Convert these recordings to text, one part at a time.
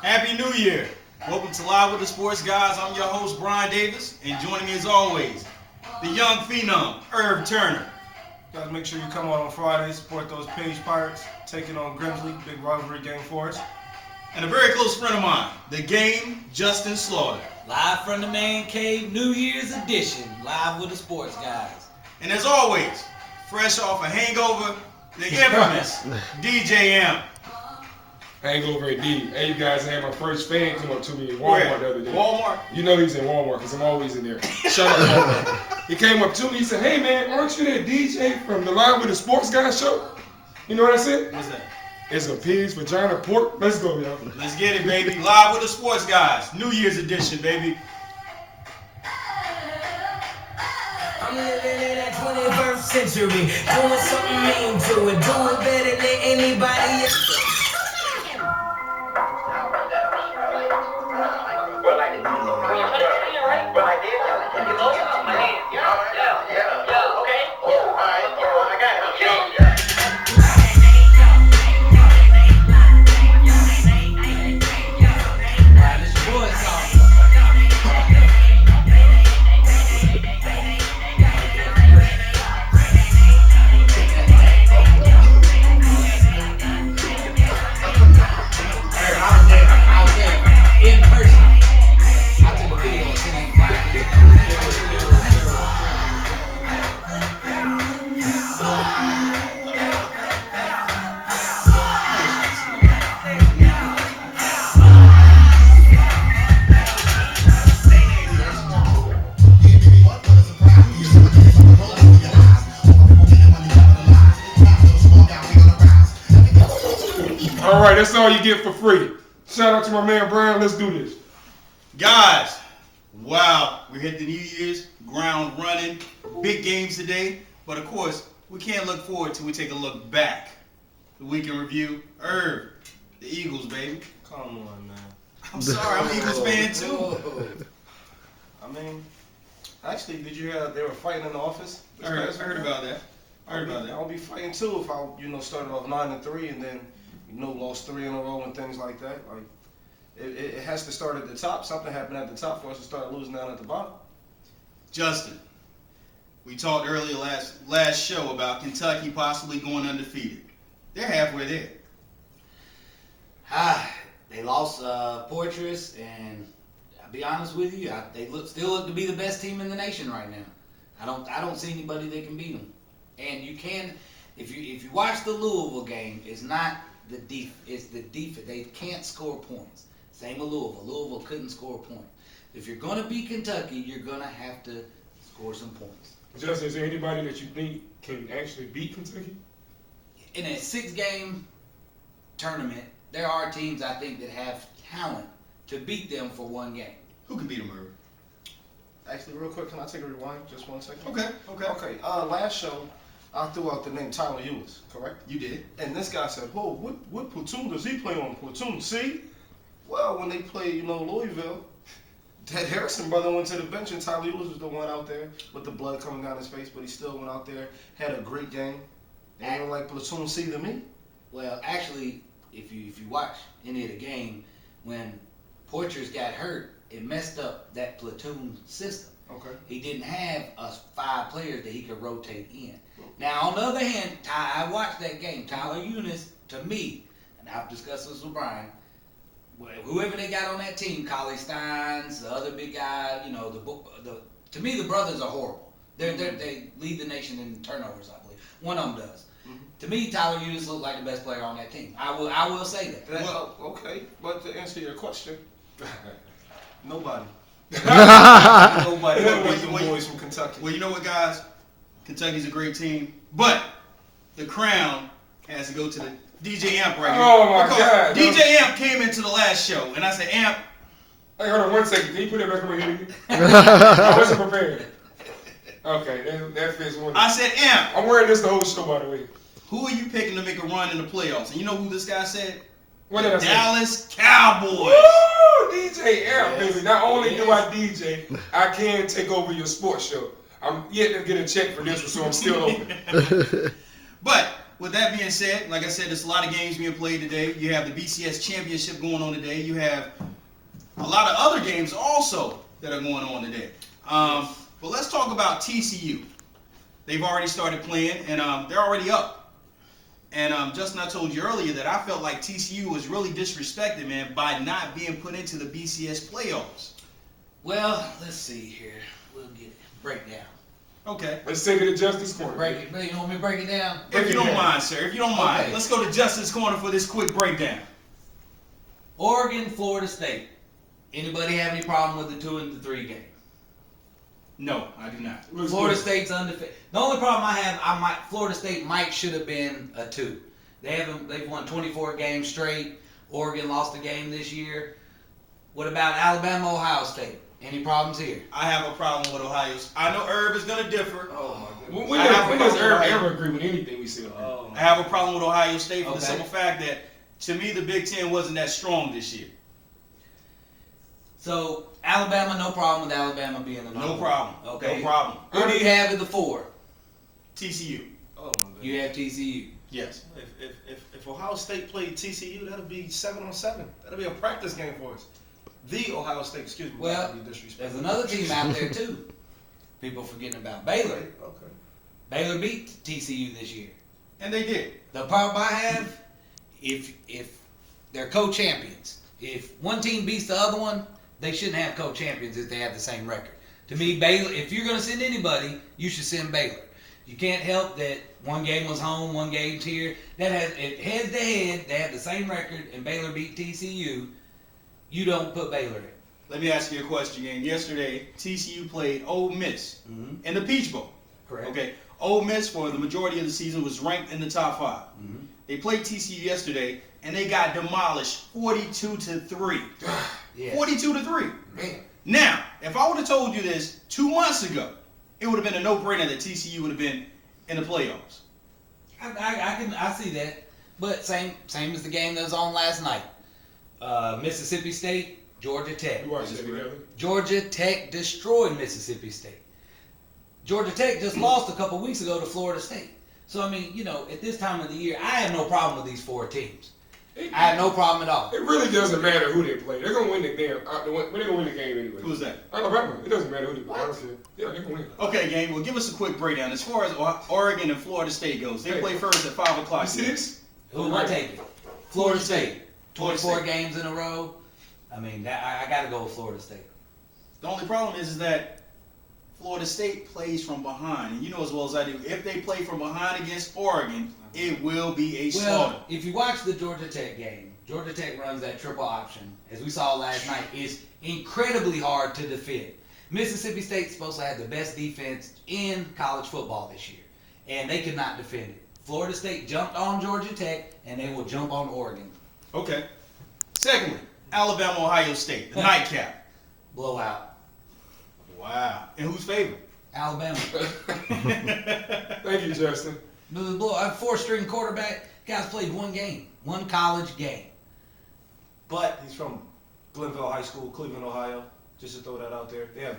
Happy New Year! Welcome to Live with the Sports Guys. I'm your host, Brian Davis, and joining me as always, the young phenom, Irv Turner. Guys, make sure you come out on Friday, support those Page Pirates, taking on Grimsley, big rivalry game for us. And a very close friend of mine, the game, Justin Slaughter. Live from the Man Cave, New Year's edition, Live with the Sports Guys. And as always, fresh off a hangover, the infamous DJ Amp. Hangover indeed. Hey, you guys, I had my first fan come up to me in Walmart the other day. Walmart? You know he's in Walmart because I'm always in there. Shout out to Walmart. He came up to me, he said, "Hey man, aren't you that DJ from the Live with the Sports Guys show?" You know what I said? What's that? It's a pig's vagina pork. Let's go, y'all. Let's get it, baby. Live with the Sports Guys. New Year's edition, baby. I'm living in that 21st century, doing something mean to it, doing better than anybody else. All right, that's all you get for free. Shout out to my man Brian. Let's do this. Guys, wow, we hit the New Year's, ground running, big games today. But of course, we can't look forward till we take a look back. The week in review, Irv, the Eagles, baby. Come on, man. I'm sorry, I'm an Eagles fan too. I mean, actually, did you hear they were fighting in the office? I heard about that. I'll be fighting too if I, started off 9-3 and then, lost 3 in a row and things like that. Like, it has to start at the top. Something happened at the top for us to start losing down at the bottom. Justin, we talked earlier last show about Kentucky possibly going undefeated. They're halfway there. They lost Fortress, and I'll be honest with you, they still look to be the best team in the nation right now. I don't see anybody that can beat them. And you can, if you watch the Louisville game, it's not it's the defense. They can't score points. Same with Louisville. Louisville couldn't score points. If you're going to beat Kentucky, you're going to have to score some points. Justin, is there anybody that you think can actually beat Kentucky? In a 6-game tournament, there are teams I think that have talent to beat them for one game. Who can beat them, Irv? Actually, real quick, can I take a rewind? Just 1 second. Okay. Last show, I threw out the name Tyler Ewis, correct? You did. And this guy said, "Oh, what platoon does he play on? Platoon C?" Well, when they played, Louisville, that Harrison brother went to the bench, and Tyler Ewis was the one out there with the blood coming down his face, but he still went out there, had a great game. They were like platoon C to me. Well, actually, if you watch any of the game, when Porters got hurt, it messed up that platoon system. Okay. He didn't have us 5 players that he could rotate in. Now, on the other hand, I watched that game. Tyler Eunice, to me, and I've discussed this with Brian, whoever they got on that team, Collie Steins, the other big guy, to me, the brothers are horrible. They lead the nation in turnovers, I believe. One of them does. Mm-hmm. To me, Tyler Eunice looked like the best player on that team. I will say that. Okay, but to answer your question, nobody. Nobody. Boys from Kentucky. Well, you know what, guys? Kentucky's a great team, but the crown has to go to the DJ Amp right here. Oh my because God! DJ Amp came into the last show, and I said, Amp. Hey, hold on 1 second. Can you put that back on my head again? I wasn't prepared. Okay, that fits one. I said, Amp. I'm wearing this the whole show, by the way. Who are you picking to make a run in the playoffs? And you know who this guy said? What did I say? Dallas Cowboys. Woo! DJ Amp, baby. Not only do I DJ, I can take over your sports show. I'm yet to get a check for this one, so I'm still open. But with that being said, like I said, there's a lot of games being played today. You have the BCS Championship going on today. You have a lot of other games also that are going on today. But let's talk about TCU. They've already started playing, and they're already up. And Justin, I told you earlier that I felt like TCU was really disrespected, man, by not being put into the BCS playoffs. Well, let's see here. We'll get it. Breakdown. Okay. Let's take it to Justice Corner. Break it. You want me to break it down? If you don't mind, sir, if you don't mind, Okay. let's go to Justin's Corner for this quick breakdown. Oregon, Florida State. Anybody have any problem with the 2 and the 3 game? No, I do not. Looks Florida good. State's undefeated. The only problem I have, Florida State should have been a 2. They've won 24 games straight. Oregon lost a game this year. What about Alabama, Ohio State? Any problems here? I have a problem with Ohio. I know Herb is going to differ. Oh my goodness. When does Herb ever agree with anything we say? Oh, I have a problem with Ohio State for the Okay. simple fact that, to me, the Big Ten wasn't that strong this year. So Alabama, no problem with Alabama being a No problem. Okay. No problem. Who do you have at the 4? TCU. oh my goodness. You have TCU. Yes. If Ohio State played TCU, that'll be 7-on-7. That'll be a practice game for us. The Ohio State, excuse me. Well, not to be disrespectful. There's another team out there too. People forgetting about Baylor. Okay. Baylor beat TCU this year. And they did. The problem I have, if they're co-champions, if one team beats the other one, they shouldn't have co-champions if they have the same record. To me, Baylor, if you're going to send anybody, you should send Baylor. You can't help that one game was home, one game's here. That has it head to head. They have the same record, and Baylor beat TCU. You don't put Baylor in. Let me ask you a question, gang. Yesterday, TCU played Ole Miss Mm-hmm. in the Peach Bowl. Correct. Okay. Ole Miss, for the majority of the season, was ranked in the top 5. Mm-hmm. They played TCU yesterday, and they got demolished 42-3. Yeah. 42-3. Man. Now, if I would have told you this 2 months ago, it would have been a no-brainer that TCU would have been in the playoffs. I see that, but same as the game that was on last night. Mississippi State, Georgia Tech. We watched it together. Georgia Tech destroyed Mississippi State. Georgia Tech just lost a couple weeks ago to Florida State. So I mean, at this time of the year, I have no problem with these 4 teams. I have no problem at all. It really doesn't matter who they play. They're gonna win the damn. They're gonna win the game anyway. Who's that? Alabama. It doesnesn't matter who they play. I don't care. Yeah, they're gonna win. Okay, gang. Well, give us a quick breakdown. As far as Oregon and Florida State goes, they Hey. play first at 5 o'clock. You see this? Who am I taking? Florida State. Florida 24 State. games in a row. I mean, I got to go with Florida State. The only problem is that Florida State plays from behind, and you know as well as I do, if they play from behind against Oregon, it will be a slaughter. Well, if you watch the Georgia Tech game, Georgia Tech runs that triple option, as we saw last night. It's incredibly hard to defend. Mississippi State's supposed to have the best defense in college football this year, and they could not defend it. Florida State jumped on Georgia Tech, and they will jump on Oregon. Okay. Secondly, Alabama, Ohio State, the nightcap. Blowout. Wow. And who's favored? Alabama. Thank you, Justin. The 4-string quarterback, guys played one game, one college game. But he's from Glenville High School, Cleveland, Ohio. Just to throw that out there. They have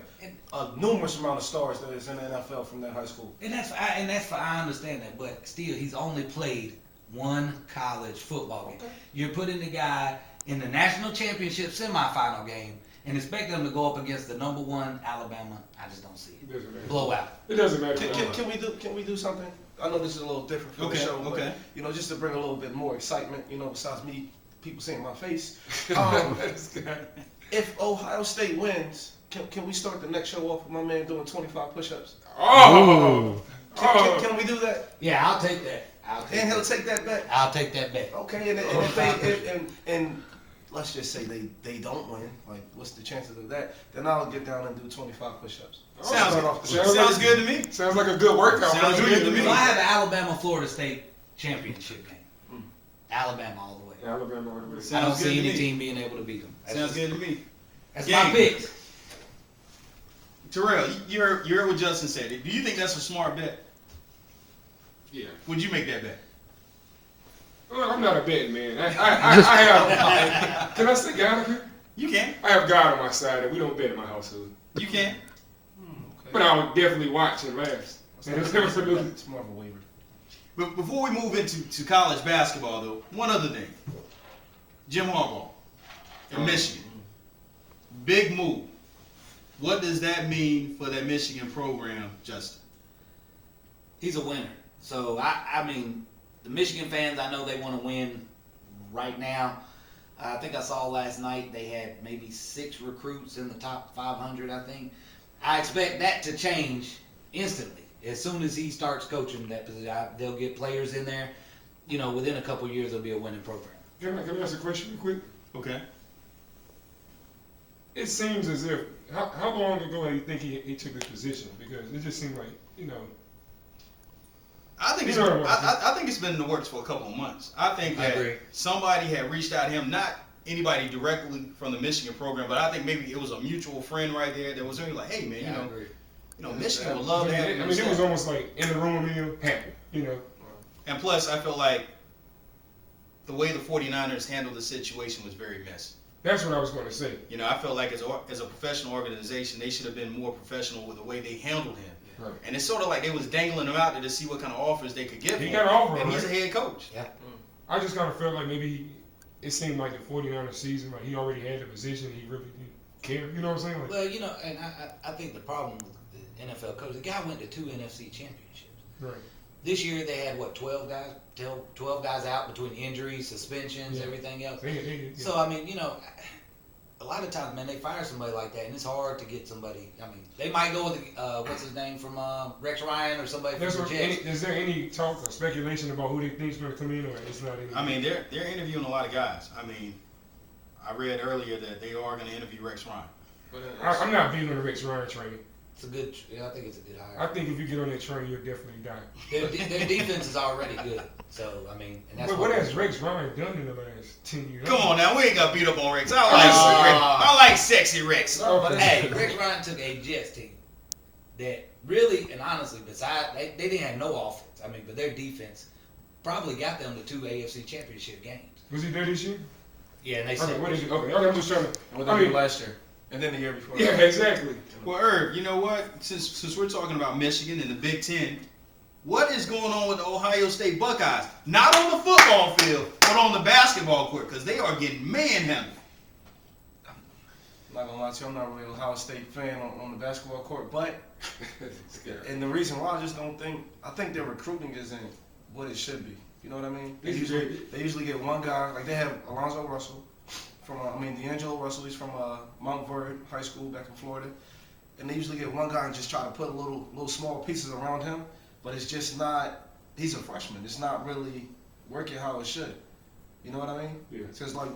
a numerous amount of stars that is in the NFL from that high school. And that's I understand that, but still, he's only played one college football game. Okay. You're putting the guy in the national championship semifinal game and expect them to go up against the number 1 Alabama. I just don't see It it. doesn't matter. Blowout. It doesn't matter. Can we do something? I know this is a little different for the Okay, show, okay. but just to bring a little bit more excitement, besides me, people seeing my face. This guy. If Ohio State wins, can we start the next show off with my man doing 25 push-ups? Oh. Can we do that? Yeah, I'll take that. And he'll take that bet. I'll take that bet. Okay, and if they and let's just say they don't win, like what's the chances of that? Then I'll get down and do 25 push-ups. Sounds, Start off the show. sounds good to me. Sounds like a good workout. Sounds bro. good to me. So I have an Alabama-Florida State championship game. Alabama all the way. Alabama all the way. I Sounds don't good see to any me. team being able to beat them. Sounds good to me. That's Game. my picks. Terrell, you heard what Justin said. Do you think that's a smart bet? Yeah. Would you make that bet? Well, I'm not a betting man. I have. Can I say God up here? You can. I have God on my side, and we don't bet in my household. You can. Okay. But I would definitely watch and laugh. And it's never for me. It's more of a waiver. But before we move into college basketball, though, one other thing. Jim Harbaugh in Michigan. Big move. What does that mean for that Michigan program, Justin? He's a winner. So, I mean, the Michigan fans, I know they want to win right now. I think I saw last night they had maybe 6 recruits in the top 500, I think. I expect that to change instantly. As soon as he starts coaching that position, they'll get players in there. You know, within a couple of years, it'll be a winning program. Can I ask a question real quick? Okay. It seems as if, how long ago do you think he took this position? Because it just seemed like, I think I think it's been in the works for a couple of months. I think I that agree. somebody had reached out to him, not anybody directly from the Michigan program, but I think maybe it was a mutual friend right there that was really like, hey man, I agree. Michigan would love to have him. it was almost like in the room with him, happy, And plus, I feel like the way the 49ers handled the situation was very messy. That's what I was going to say. I felt like as a professional organization, they should have been more professional with the way they handled him. Right. And it's sort of like they was dangling him out there to see what kind of offers they could give him. He got an offer, and he's a right? head coach. Yeah. I just kind of felt like maybe it seemed like the 49ers season, like he already had the position, he really didn't care. You know what I'm saying? Like, Well, and I think the problem with the NFL coach, the guy went to 2 NFC championships. right. This year they had, 12 guys? 12 guys out between injuries, suspensions, Yeah. everything else. Yeah. So, I mean, a lot of times, man, they fire somebody like that, and it's hard to get somebody. I mean, they might go with, what's his name, from Rex Ryan or somebody from the Jets. Is there any talk or speculation about who they think is going to come in, or it's not any? I mean, they're interviewing a lot of guys. I mean, I read earlier that they are going to interview Rex Ryan. I'm not beating on the Rex Ryan train. It's a good. I think it's a good I hire. think if you get on that train, you'll definitely die. Their defense is already good. So, I mean, and that's But what has Rex Ryan done in the last 10 years? Come on now, we ain't got beat up on Rex. I like sexy Rex. But hey, Rex Ryan took a Jets team that really and honestly, besides they didn't have no offense. I mean, but their defense probably got them to 2 AFC Championship games. Was he there this year? Yeah, and they Okay, said what is it? Okay, I'm just trying to. What they did last year, and then the year before. Yeah, exactly. Well, Irv, you know what? Since we're talking about Michigan and the Big Ten, what is going on with the Ohio State Buckeyes? Not on the football field, but on the basketball court, because they are getting manhandled. I'm not gonna lie to you, I'm not really an Ohio State fan on the basketball court, but and the reason why I just don't think I think their recruiting isn't what it should be. You know what I mean? They usually get one guy, like they have Alonzo Russell from D'Angelo Russell, he's from Mount Vernon High School back in Florida, and they usually get one guy and just try to put little small pieces around him, but it's just not. He's a freshman. It's not really working how it should. You know what I mean? Yeah. It's just like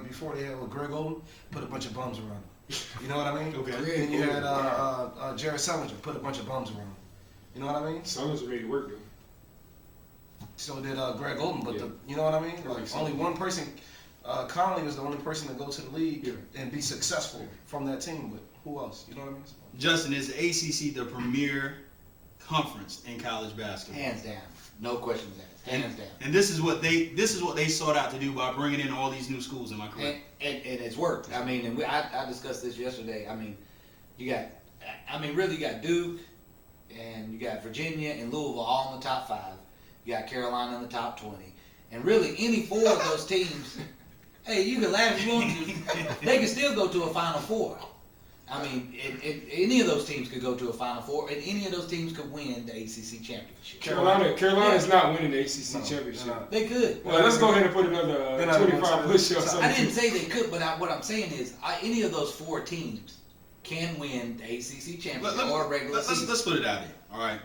before they had with Greg Oden, put a bunch of bums around him. You know what I mean? Okay. Then you had Jared Selinger, put a bunch of bums around him. You know what I mean? Someone's ready to work though. So did Greg Oden, but you know what I mean? Like only one person. Conley was the only person to go to the league and be successful from that team. But who else? You know what I mean? Justin, is the ACC the premier conference in college basketball? hands down, no questions asked, hands down. And this is what they sought out to do by bringing in all these new schools. Am I correct? And it's worked. I mean, and I discussed this yesterday. I mean, you got Duke, and you got Virginia and Louisville all in the top 5. You got Carolina in the top 20, and really any 4 of those teams. Hey, you can laugh if you want to. They can still go to a Final Four. I mean, any of those teams could go to a Final Four, and any of those teams could win the ACC championship. Carolina's not winning the ACC championship. They could. Well, let's go ahead and put another 25 push-ups. I didn't say they could, but what I'm saying is, any of those 4 teams can win the ACC championship or regular season. Let's put it out there. All right,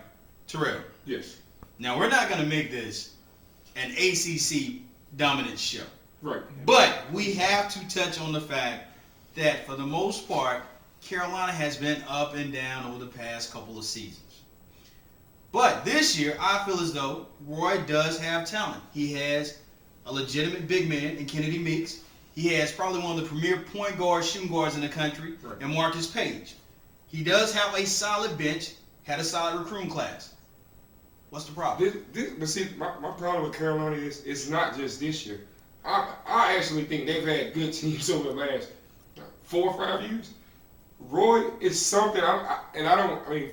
Terrell. Yes. Now we're not going to make this an ACC dominant show. Right. But we have to touch on the fact that for the most part, Carolina has been up and down over the past couple of seasons. But this year, I feel as though Roy does have talent. He has a legitimate big man in Kennedy Meeks. He has probably one of the premier point guards, shooting guards in the country, in Marcus Page. He does have a solid bench, had a solid recruiting class. What's the problem? But see, my problem with Carolina is it's not just this year. I actually think they've had good teams over the last 4 or 5 years. Roy is something,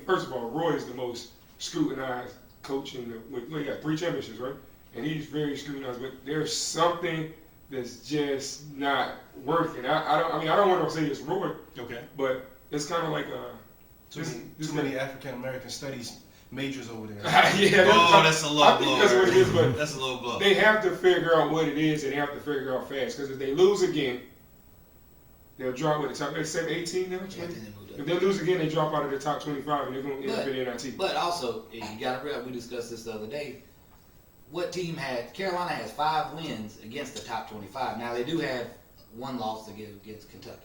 first of all, Roy is the most scrutinized coaching. He got 3 championships, right? And he's very scrutinized. But there's something that's just not working. I don't want to say it's Roy, Okay. but it's kind of like Too many African American studies majors over there. yeah. Oh, that's a low I blow. think that's what it is, but That's a low blow. they have to figure out what it is, and they have to figure it out fast. Because if they lose again, they'll drop with the top. They said 18 now. Yeah, I think they moved up. If they lose again, they drop out of the top 25, and they're going to end up in NIT. But also, you got to realize, we discussed this the other day. What team Carolina has 5 wins against the top 25. Now, they do have 1 loss against Kentucky.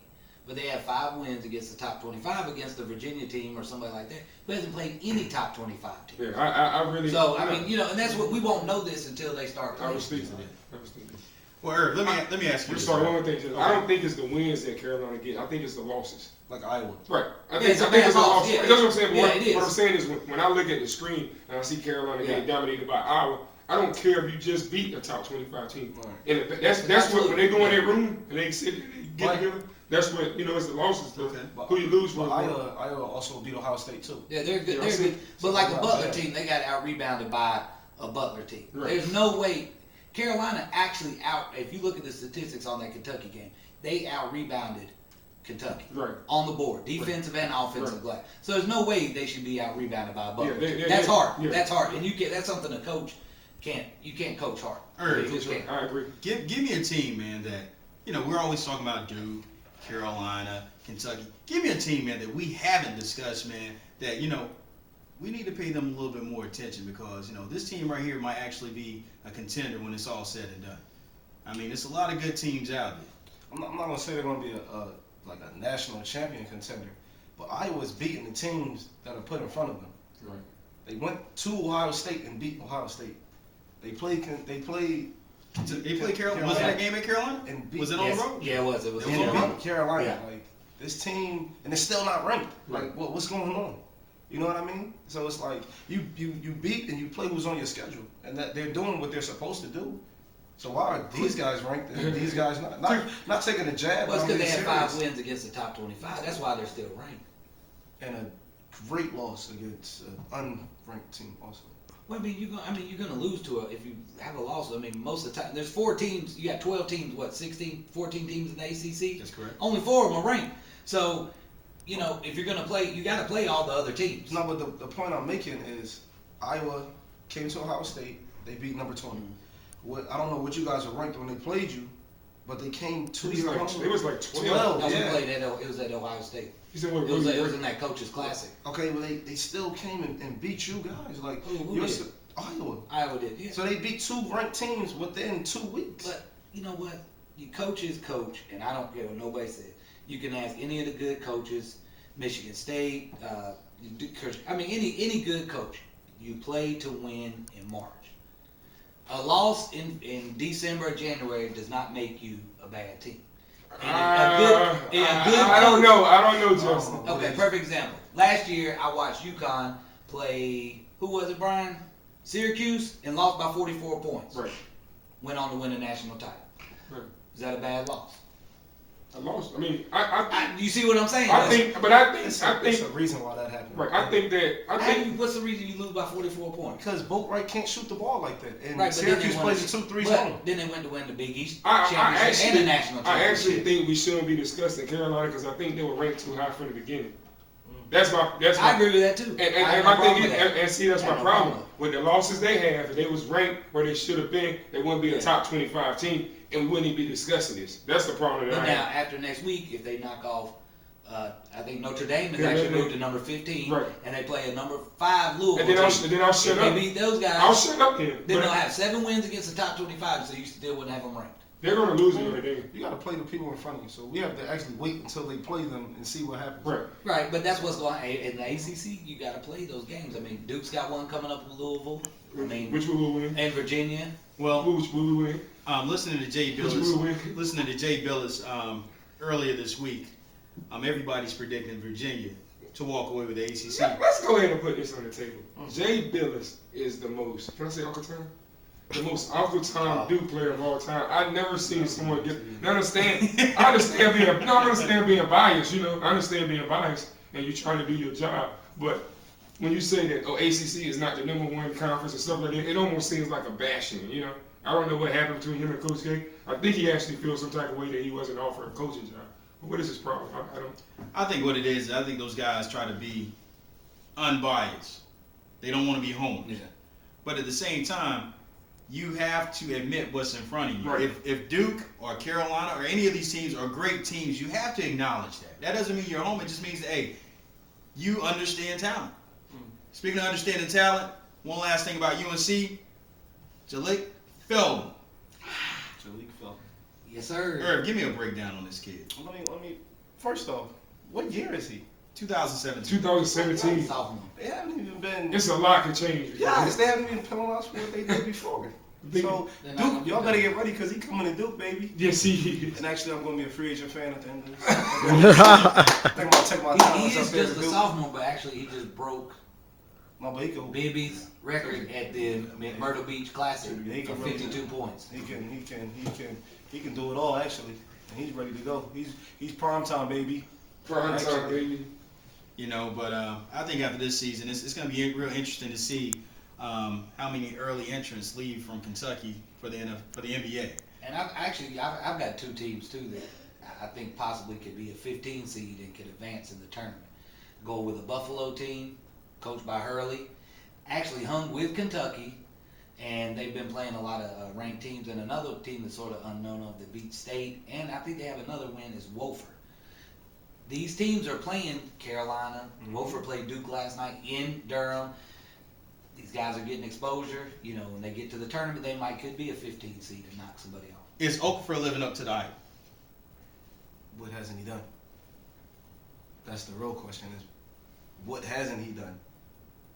But they have 5 wins against the top 25 against the Virginia team or somebody like that who hasn't played any top 25 team. Yeah, I really. So, I mean, and that's what we won't know this until they start I playing. was thinking. Well, Irv, let me ask you I'm this. sorry, one more thing. Just, I don't think it's the wins that Carolina get. I think it's the losses. Like Iowa. Right. I Yeah, think it's a it's bad the loss. losses. Yeah, That's what I'm saying. yeah, But it is. what I'm saying is when I look at the screen and I see Carolina getting dominated by Iowa, I don't care if you just beat a top 25 team. Right. And that's what when they go in their room and they sit, they get together. That's what it's the losses. Though. Okay. Who you lose But with. Iowa also beat Ohio State too. Yeah, they're good. Yeah, They're see? good. But like a Not Butler bad. team, they got out-rebounded by a Butler team. Right. There's no way. Carolina actually if you look at the statistics on that Kentucky game, they out-rebounded Kentucky. Right. On the board, defensive and offensive glass. So there's no way they should be out-rebounded by a Butler. Yeah, That's hard. yeah. That's hard. And that's something a coach you can't coach hard. Irv, You just can't. I agree. Give me a team, man, that we're always talking about Duke, Carolina, Kentucky. Give me a team, man, that we haven't discussed, man, that we need to pay them a little bit more attention because this team right here might actually be a contender when it's all said and done. I mean, there's a lot of good teams out there. I'm not gonna say they're gonna be a national champion contender, but Iowa's beating the teams that are put in front of them. Right. They went to Ohio State and beat Ohio State. They played Carolina. Was that game at Carolina? and beat Was it on Yes. the road? Yeah, it was. It was. It was and on the road. beat Carolina. Yeah. Like this team, and they're still not ranked. Right. Like what's going on? You know what I mean? So it's like you beat and you play who's on your schedule, and that they're doing what they're supposed to do. So why are these guys ranked and these guys not? Not taking a jab. Well, it's but I'm because they being had 5 serious. wins against the top 25. That's why they're still ranked. And a great loss against an unranked team also. Well, I mean, you're gonna lose to if you have a loss. I mean, most of the time, there's 4 teams. You got 12 teams. 14 teams in the ACC. That's correct. Only 4 of them are ranked. So, if you're gonna play, you got to play all the other teams. No, but the point I'm making is Iowa came to Ohio State. They beat number 20. I don't know what you guys are ranked when they played you, but they came to It your was home. like 12. 12. No, we Yeah. played it was at Ohio State. You said what? It was in that coach's classic. Okay, well they still came and beat you guys. Like Who you're did? Iowa. Iowa did. Yeah. So they beat 2 ranked teams within 2 weeks. But you know what? You coaches coach, and I don't care what nobody says. You can ask any of the good coaches, Michigan State, any good coach. You play to win in March. A loss in December or January does not make you a bad team. And I don't know, Justin. Okay, perfect example. Last year, I watched UConn play, who was it, Brian? Syracuse, and lost by 44 points. Right. Went on to win a national title. Right. Is that a bad loss? I lost. I mean, You see what I'm saying? I think, It's a reason why that happened. right. I think What's the reason you lose by 44 points? Because Boatwright can't shoot the ball like that, and Right, but Syracuse then plays the 2-3 but zone. then they went to win the Big East I championship and the national I championship. actually think we shouldn't be discussing Carolina because I think they were ranked too high from the beginning. Mm. That's my. I agree with that too. And I have my no thing problem is, with that. and see, that's I my have no problem. problem. With the losses they have, if they was ranked where they should have been, they wouldn't be a Yeah. top 25 team, and we wouldn't even be discussing this. That's the problem that But I now, have. after next week, if they knock off, I think Notre Dame has Yeah, actually they- moved to number 15, Right. and they play a number 5 Louisville And then I'll team. shut If up. they beat those guys, I'll shut up then. then But they'll have 7 wins against the top 25, so you still wouldn't have them ranked. they're gonna lose Notre Dame. You got to play the people in front of you, so we have to actually wait until they play them and see what happens. Right. Right, but that's what's going on. In the ACC, you got to play those games. I mean, Duke's got one coming up with Louisville. I mean, Which we will win. and Virginia. Well, Which we will win. listening to Jay Which we will win. Billis earlier this week, everybody's predicting Virginia to walk away with the ACC. Let's go ahead and put this on the table. Jay Billis is the most. Can I say Uncle Tom? The most Uncle Tom Duke player of all time. I've never seen someone get. I understand being biased. I understand being biased, and you trying to do your job. But when you say that ACC is not the #1 conference and stuff like that, it almost seems like a bashing. You know, I don't know what happened between him and Coach K. I think he actually feels some type of way that he wasn't offered a coaching job. But what is his problem? I don't. I think what it is, I think those guys try to be unbiased. They don't want to be homer. Yeah. But at the same time, you have to admit what's in front of you. Right. If Duke or Carolina or any of these teams are great teams, you have to acknowledge that. That doesn't mean you're home. It just means that, hey, you understand talent. Speaking of understanding talent, one last thing about UNC, Jalek Felton. Jalek Felton. Yes, sir. Herb, give me a breakdown on this kid. Let me. First off, what year is he? 2017. 2017. Sophomore. They haven't even been. It's a lot can change. Yes, they haven't even pulling out what they did before. So They're not gonna Duke, be y'all good. better get ready because he coming to Duke, baby. Yes, he is. And actually, I'm going to be a free agent fan at the end of this. I think I'm going to take my time. He is just a sophomore, but actually he just broke No, but he can. Bibby's record at the Myrtle Beach Classic He for can really 52 points. He can do it all actually, and he's ready to go. He's prime time, baby. Prime time, baby. You know, but I think after this season, it's going to be real interesting to see how many early entrants leave from Kentucky for the NBA. And I've got two teams too that I think possibly could be a 15 seed and could advance in the tournament. Go with a Buffalo team, coached by Hurley, actually hung with Kentucky, and they've been playing a lot of ranked teams. And another team that's sort of unknown of that beat State, and I think they have another win is Wofford. These teams are playing Carolina. Wofford played Duke last night in Durham. These guys are getting exposure. You know, when they get to the tournament, they could be a 15 seed and knock somebody off. Is Okafor living up to the hype? What hasn't he done? That's the real question: is what hasn't he done?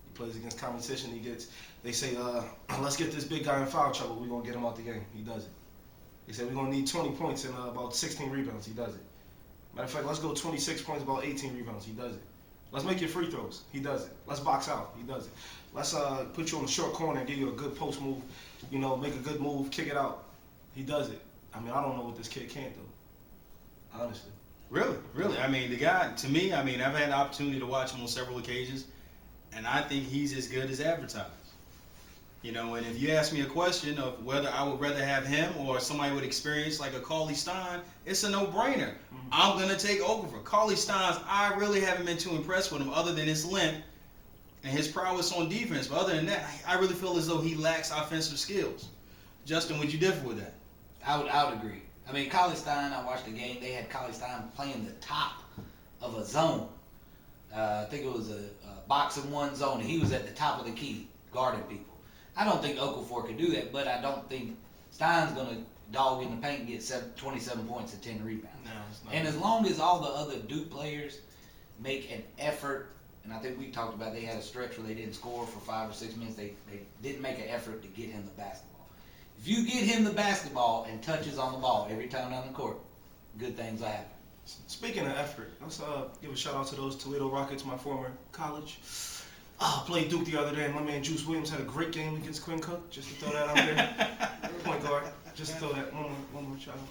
He plays against competition. They say, let's get this big guy in foul trouble. We're gonna get him out the game. He does it. They say we're gonna need 20 points and about 16 rebounds. He does it. Matter of fact, let's go 26 points, about 18 rebounds. He does it. Let's make your free throws. He does it. Let's box out. He does it. Let's put you on the short corner and give you a good post move. You know, make a good move, kick it out. He does it. I mean, I don't know what this kid can't do. Honestly. Really. I mean, the guy, to me, I mean, I've had the opportunity to watch him on several occasions, and I think he's as good as advertised. You know, and if you ask me a question of whether I would rather have him or somebody with experience like a Cauley Stein, it's a no-brainer. I'm going to take Okafor. Cauley Stein, I really haven't been too impressed with him other than his length and his prowess on defense. But other than that, I really feel as though he lacks offensive skills. Justin, would you differ with that? I would agree. I mean, Cauley Stein, I watched the game. They had Cauley Stein playing the top of a zone. I think it was a boxing one zone, and he was at the top of the key, guarding people. I don't think Okafor could do that, but I don't think Stein's going to dog in the paint and get 27 points and 10 rebounds. No, it's not. And as long as all the other Duke players make an effort, and I think we talked about they had a stretch where they didn't score for 5 or 6 minutes, they didn't make an effort to get him the basketball. If you get him the basketball and touches on the ball every time down the court, good things will happen. Speaking of effort, let's give a shout out to those Toledo Rockets, my former college. Played Duke the other day, and my man Juice Williams had a great game against Quinn Cook. Just to throw that out there. Point guard. Just to throw that one more shout out.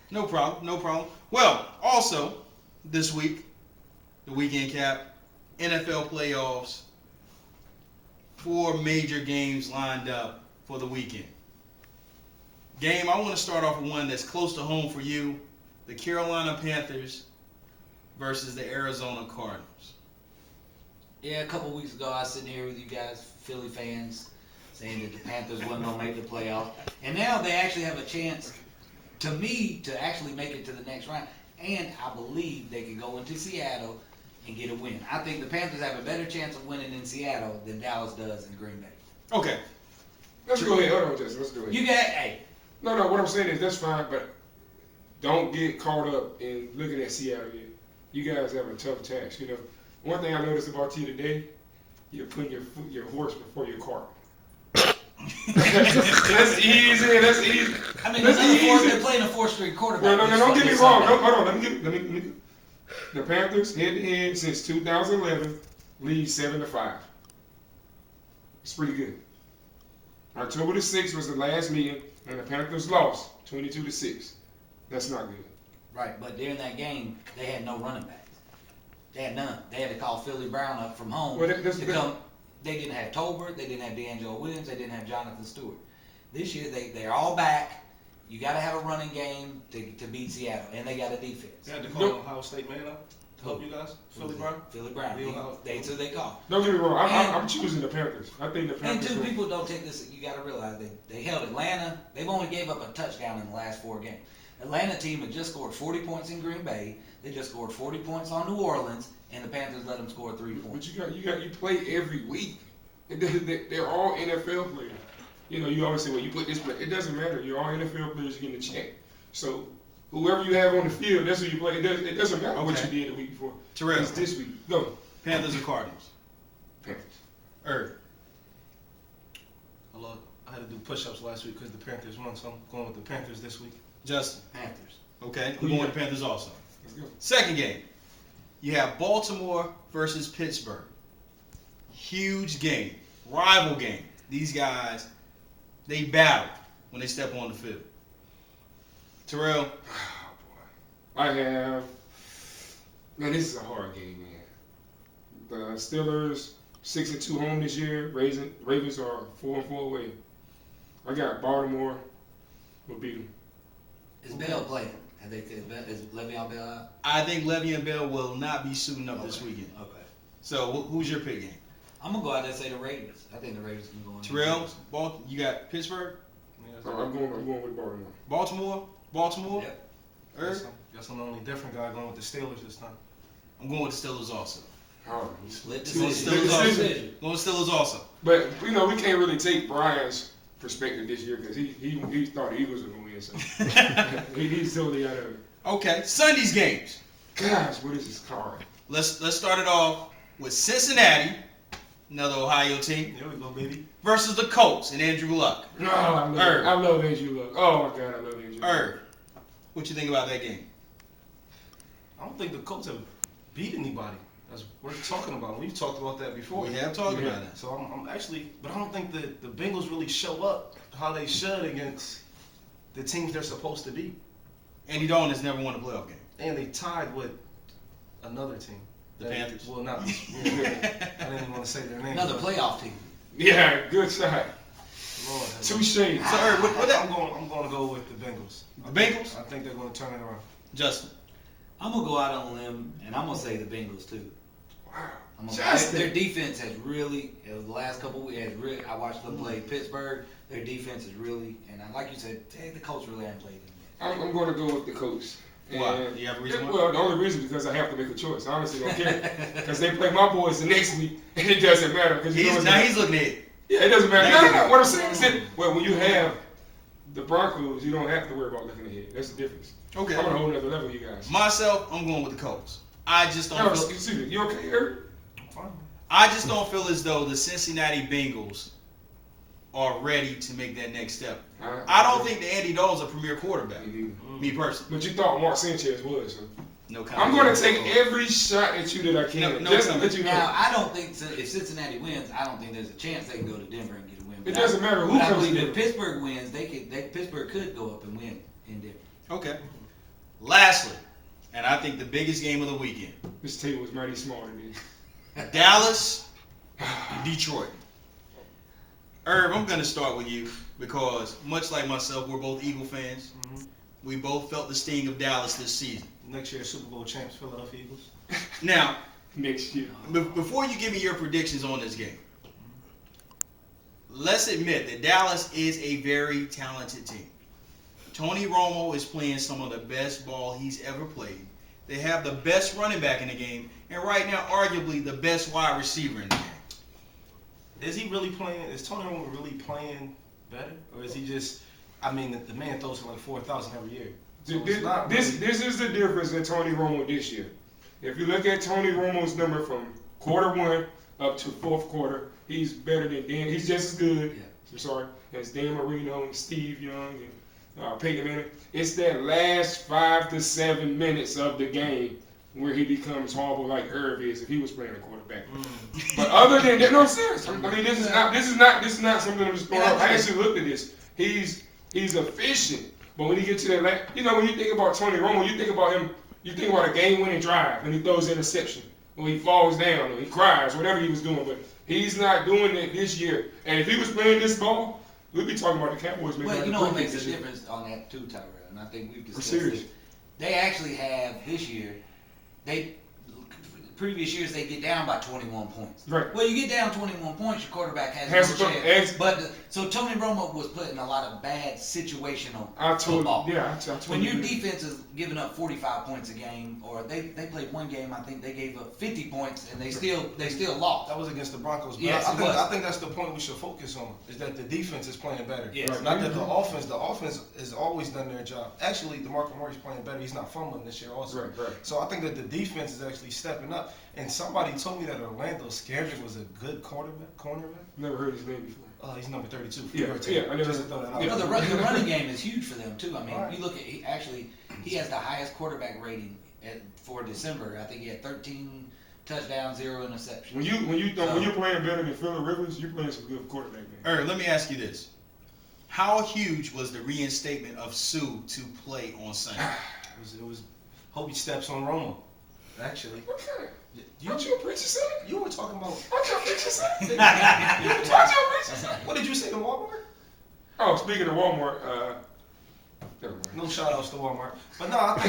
No problem. Well, also, this week, the weekend cap, NFL playoffs, 4 major games lined up for the weekend. Game, I want to start off with one that's close to home for you, the Carolina Panthers versus the Arizona Cardinals. Yeah, a couple weeks ago, I was sitting here with you guys, Philly fans, saying that the Panthers wasn't going to make the playoff. And now they actually have a chance, to me, to actually make it to the next round. And I believe they could go into Seattle and get a win. I think the Panthers have a better chance of winning in Seattle than Dallas does in Green Bay. Okay. Let's go ahead. Hold on, Justin. Let's go ahead. You got, hey. No, what I'm saying is that's fine, but don't get caught up in looking at Seattle yet. You guys have a tough task, you know. One thing I noticed about you today, you're putting your horse before your cart. That's easy. I mean, That's they're playing a 4th-string quarterback. No, don't get me wrong. No, hold on. Let me. The Panthers head-to-head since 2011 lead 7-5. It's pretty good. October the 6th was the last meeting, and the Panthers lost 22-6. That's not good. Right, but during that game, they had no running backs. They had none. They had to call Philly Brown up from home Well, to come. They didn't have Tolbert. They didn't have D'Angelo Williams. They didn't have Jonathan Stewart. This year, they're all back. You got to have a running game to beat Seattle, and they got a defense. They had to call Ohio State man up to help you guys. Philly Brown. Philly Brown. That's who they call. Don't get me wrong. I'm choosing the Panthers. I think the And Panthers. two, people don't take this. You got to realize they held Atlanta. They've only gave up a touchdown in the last 4 games. Atlanta team had just scored 40 points in Green Bay. They just scored 40 points on New Orleans, and the Panthers let them score 3 points. But you play every week. They're all NFL players. You know, you always say, well, you put this play. It doesn't matter. You're all NFL players getting a check. So whoever you have on the field, that's who you play. It doesn't matter what you did the week before. Terrell. It's this week. Go. Panthers or Cardinals? Panthers. Irv. I had to do push-ups last week because the Panthers won, so I'm going with the Panthers this week. Justin. Panthers. Okay, we're going with the Panthers also. Let's go. Second game, you have Baltimore versus Pittsburgh. Huge game, rival game. These guys, they battle when they step on the field. Terrell. Oh, boy. I have. Man, this is a hard game, man. The Steelers 6-2 home this year. Ravens are 4-4 away. I got Baltimore. Will beat them. Is Bell playing? Is Le'Veon Bell out? I think Le'Veon Bell will not be suiting up this Okay. weekend. Okay. So who's your pick game? I'm gonna go out there and say the Ravens. I think the Ravens can go in. Terrell, you got Pittsburgh, Yeah, I'm going with Baltimore. Baltimore. Yep. Irv? Guess I'm the only different guy going with the Steelers this time. I'm going with the Steelers also. Oh, Split Going with decision. Steelers also. Decision. Going with Steelers also. but we can't really take Brian's perspective this year because he thought the Eagles were going to win. So he's totally out of it. Okay, Sunday's games. Gosh, what is this card? Let's start it off with Cincinnati, another Ohio team, There we go, baby. versus the Colts and Andrew Luck. No, Irv. I love Andrew Luck. Oh my God, I love Andrew Luck. Irv, what you think about that game? I don't think the Colts have beat anybody. That's worth talking about. We've talked about that before. We have talked Yeah. about that. So I'm actually, but I don't think the Bengals really show up how they should against the teams they're supposed to be. Andy Dalton has never won a playoff game. And they tied with another team. The Panthers. Well, not. I didn't even want to say their name. Another playoff team. Yeah, good shot. Lord, Touche. So Irv, what that? I'm going to go with the Bengals. The Bengals? I think they're going to turn it around. Justin. I'm gonna go out on a limb, and I'm gonna say the Bengals too. Wow. Their defense has really, the last couple of weeks, I watched them play Pittsburgh. Their defense is really, and like you said, the Colts really haven't played them yet. I'm going to go with the Colts. Why? And- Do you have a reason why? Well, the only reason because I have to make a choice. I honestly don't care because they play my boys the next week, and it doesn't matter because He's looking at it. yeah, it doesn't matter. Now No. What I'm saying is that well, when you have the Broncos, you don't have to worry about looking ahead. That's the difference. Okay. I'm on a whole nother level, you guys. Myself, I'm going with the Colts. I just don't No, feel, excuse me. You okay, Eric? I'm fine. I just don't feel as though the Cincinnati Bengals are ready to make that next step. I don't think that Andy Dalton's a premier quarterback. Me neither. Me personally. But you thought Mark Sanchez was. So. No comment. I'm going to take every shot at you that I can. No just to comment. let you know. Now, I don't think if Cincinnati wins, I don't think there's a chance they can go to Denver and get a win. It doesn't matter who But I comes believe in. if Pittsburgh wins, Pittsburgh could go up and win in Denver. Okay. Lastly, and I think the biggest game of the weekend, This table is mighty small to me. Dallas, Detroit. Irv, I'm going to start with you because much like myself, we're both Eagle fans. Mhm. We both felt the sting of Dallas this season. Next year, Super Bowl champs, Philadelphia Eagles. Now, Next year. before you give me your predictions on this game, let's admit that Dallas is a very talented team. Tony Romo is playing some of the best ball he's ever played. They have the best running back in the game, and right now, arguably the best wide receiver in the game. Is he really playing? Is Tony Romo really playing better, or is he just? I mean, the man throws for like 4,000 every year. So it's not This really- is the difference in Tony Romo this year. If you look at Tony Romo's number from quarter one up to fourth quarter, he's better than Dan. He's just as good. Yeah. I'm sorry, as Dan Marino and Steve Young and Peyton Manning. It's that last 5 to 7 minutes of the game where he becomes horrible like Irv is if he was playing a quarterback. But other than that, no, I'm serious. I mean, this is not something I'm just throwing up. I actually looked at this. He's efficient, but when you get to that when you think about Tony Romo, you think about him. You think about a game-winning drive, and he throws an interception. or he falls down, or he cries, whatever he was doing. But he's not doing it this year. And if he was playing this ball, we'd be talking about the Cowboys making But you like know what the makes a this year. difference on that too, Tyrell, and I think we've I'm discussed serious. it. They actually have this year. Previous years they get down by 21 points. Right. Well, you get down 21 points, your quarterback has Has no to- chance. has- But so Tony Romo was put in a lot of bad situational I told football. yeah, I told When you. your defense is giving up 45 points a game, or they played one game, I think they gave up 50 points and they still lost. That was against the Broncos. But Yes, I it think was. I think that's the point we should focus on, is that the defense is playing better. Yes. Right. Not that the offense has always done their job. Actually, DeMarco Murray's playing better. He's not fumbling this year also. Right, right. So I think that the defense is actually stepping up. And somebody told me that Orlando Scandrick was a good cornerback. Never heard his name before. He's number 32. Yeah, I never- Just to throw that out. You know, the running game is huge for them too. I mean, Right. you look at he has the highest quarterback rating for December. I think he had 13 touchdowns, 0 interceptions. When you're playing better than Phillip Rivers, you're playing some good quarterback, man. Let me ask you this. How huge was the reinstatement of Sue to play on Sunday? It was hope he steps on Romo. Actually, Okay. you Aren't you a preacher, son? you were talking about. Aren't you a preacher, son? Aren't you a preacher, son? What did you say to Walmart? Oh, speaking of Walmart, never mind. No shout outs to Walmart. But no, I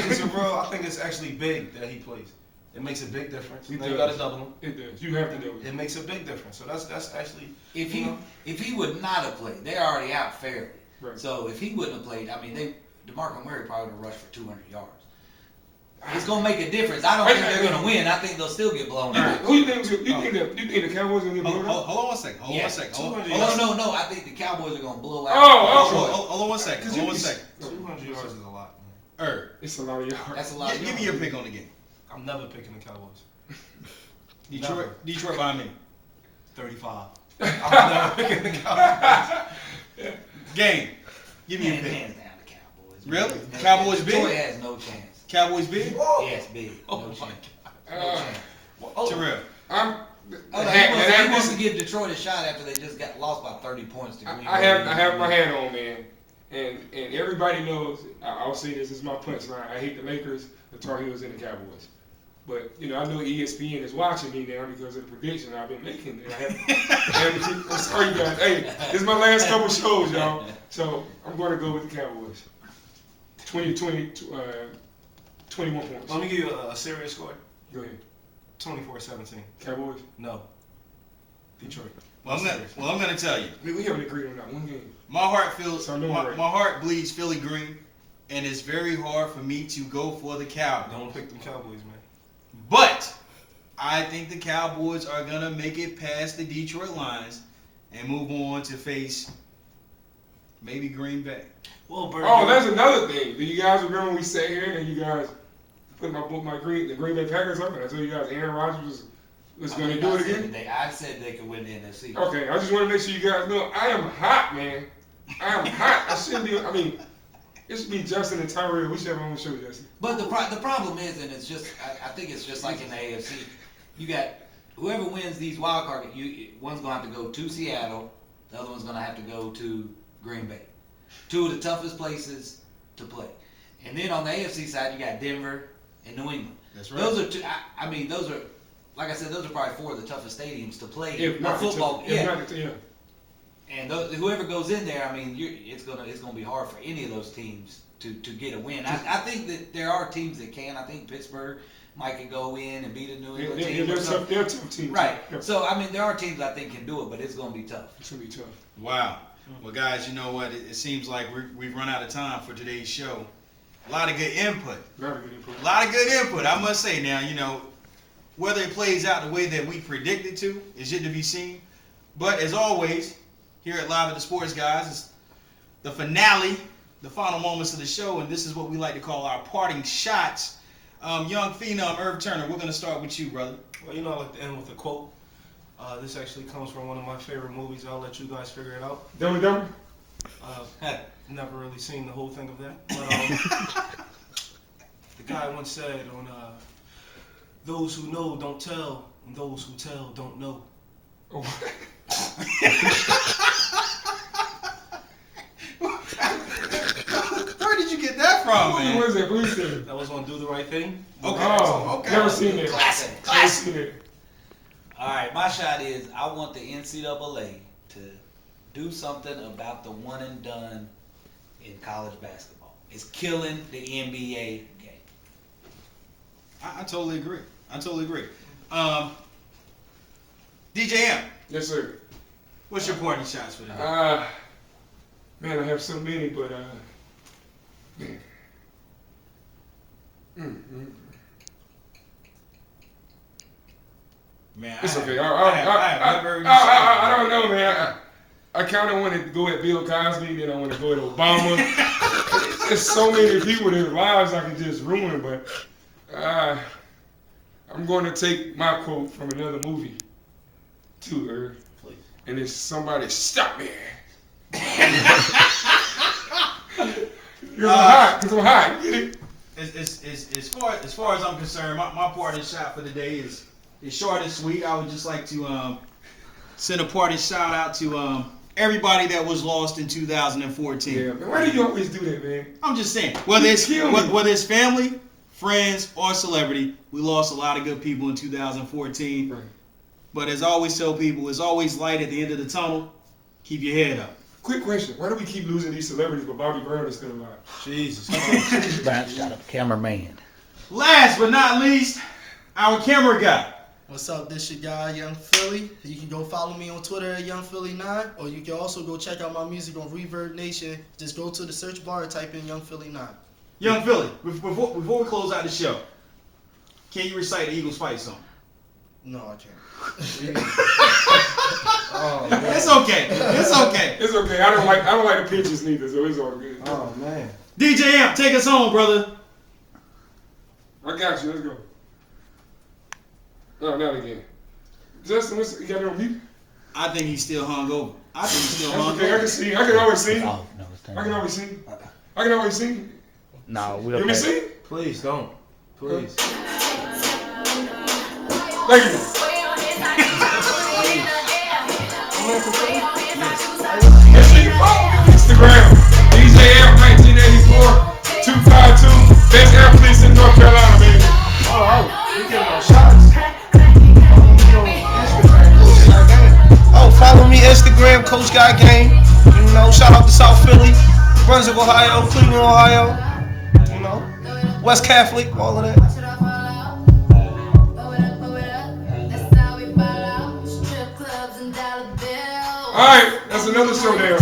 think it's actually big that he plays. It makes a big difference. He Now you does. gotta double him. It does. You have to do it. It makes a big difference. So that's actually If you know, he would not have played, they're already out fairly. Right. So if he wouldn't have played, I mean, DeMarco Murray probably would have rushed for 200 yards. It's gonna make a difference. I don't think they're gonna win. I think they'll still get blown out. Who you think? You think the Cowboys gonna get blown out? Hold on one second. Hold on one second. Hold on. 200 Hold on. No. I think the Cowboys are gonna blow out. Hold on one second. Hold on one second. 200 yards is a lot, man. It's a lot of yards. That's a lot. Give me your pick on the game. I'm never picking the Cowboys. Detroit by me. 35. I'm never picking the Cowboys. Game. Give me your pick. Hands down the Cowboys. Really? Man, Cowboys Detroit big? has no chance. Cowboys big? Yes, big. Oh No my chance. God. No chance. Terrell. I'm. Oh, no, he wants to give Detroit a shot after they just got lost by 30 points to Green Bay. I have my hat on, man, and everybody knows. I'll say this is my punchline. I hate the Lakers, the Tar Heels, and the Cowboys. But I know ESPN is watching me now because of the prediction I've been making. And I'm sorry, guys. Hey, this is my last couple shows, y'all. So I'm going to go with the Cowboys. 21 points. Let me give you a serious score. Go ahead. 24-17. Cowboys. No. Detroit. Well, I'm gonna tell you. We haven't agreed on that one game. My heart feels. So no my, worry. my heart bleeds Philly green, and it's very hard for me to go for the Cowboys. Don't pick them Cowboys, man. But I think the Cowboys are gonna make it past the Detroit Lions and move on to face maybe Green Bay. Well, Bird. Oh, that's another thing. Do you guys remember when we sat here and you guys put the Green Bay Packers up, and I told you guys Aaron Rodgers was going to do it again? I said they could win the NFC. Okay, I just want to make sure you guys know I am hot, man. I am hot. I shouldn't be. I mean, it should be Justin and Tyrell. We should have on the show, Justin. But the problem is, and it's just, I think it's just like in the AFC. You got whoever wins these wild card, one's gonna have to go to Seattle, the other one's gonna have to go to Green Bay. Two of the toughest places to play. And then on the AFC side, you got Denver and New England. That's right. Those are two. I mean, those are, like I said, those are probably four of the toughest stadiums to play If not football. yeah. And whoever goes in there, I mean, it's gonna be hard for any of those teams to get a win. I think that there are teams that can. I think Pittsburgh might could go in and beat a New England team. or something. They're a tough team. Right. Yeah. So I mean, there are teams I think can do it, but it's gonna be tough. It's going to be tough. Wow. Well, guys, you know what? It seems like we've run out of time for today's show. A lot of good input. Very good input. A lot of good input, I must say. Now, whether it plays out the way that we predicted to is yet to be seen. But as always, here at Live at the Sports Guys, it's the finale, the final moments of the show, and this is what we like to call our parting shots. Young Phenom, Irv Turner, we're going to start with you, brother. Well, I like to end with a quote. This actually comes from one of my favorite movies. I'll let you guys figure it out. Dumb and Dumber? Never really seen the whole thing of that. But the guy once said on those who know don't tell, and those who tell don't know. Oh. Where did you get that from? from, man? What is that? Please tell me. That was on Do the Right Thing. Okay. Oh, Okay. never seen it. Classic. Never Classic. seen it. All right, my shot is I want the NCAA to do something about the one and done in college basketball. It's killing the NBA game. I totally agree. I totally agree. DJ M, Yes, sir. what's your party shots for today? Man, I have so many, but man. Man, It's I okay. have- I have never even seen it. don't know, man. I kind of want to go at Bill Cosby, then I want to go at Obama. There's so many people, their lives I can just ruin, but I'm going to take my quote from another movie, too, Please. and it's somebody stop me. Because I'm hot. Get it? As far as I'm concerned, my party shot for the day is short and sweet. I would just like to send a party shout out to everybody that was lost in 2014. Yeah, man. Why do you always do that, man? I'm just saying, whether it's kill me. whether it's family, friends, or celebrity, we lost a lot of good people in 2014. Right. But as I always tell people, it's always light at the end of the tunnel. Keep your head up. Quick question: why do we keep losing these celebrities, but Bobby Brown is still alive? Jesus Christ. Brian, shut up, cameraman. Last but not least, our camera guy. What's up? This your guy, Young Philly. You can go follow me on Twitter at YoungPhilly9, or you can also go check out my music on Reverb Nation. Just go to the search bar and type in YoungPhilly9. Young Philly, before we close out the show, can you recite the Eagles fight song? No, I can't. Oh man. It's okay. It's okay. It's okay. I don't like the pitches neither, so it's all good. Oh man. DJ Amp, take us home, brother. I got you. Let's go. No, not again. Justin, you got it on mute? I think he's still hung over. I think he's still That's hung okay. I over. can sing. I can always sing. Oh, no, it's I can always sing. I can always sing. No, You want me to sing? Please don't. Please. Thank you. Yes, you can follow me on Instagram. DJ Amp 1984 252. Best athletes in North Carolina, baby. We giving out shots. Oh, follow me Instagram, Coach Guy Game. You know, shout out to South Philly, Brunswick, Ohio, Cleveland, Ohio. You know, West Catholic, all of that. All right, that's another show there.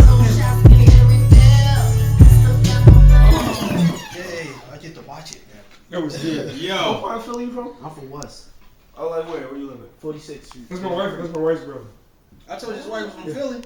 Yay, I get to watch it, man. That was good. What Yo, part of Philly you from? I'm from West. Oh, like where? Where you live at? 46th Street. That's my wife. That's my wife's brother. I told you his wife was from Philly.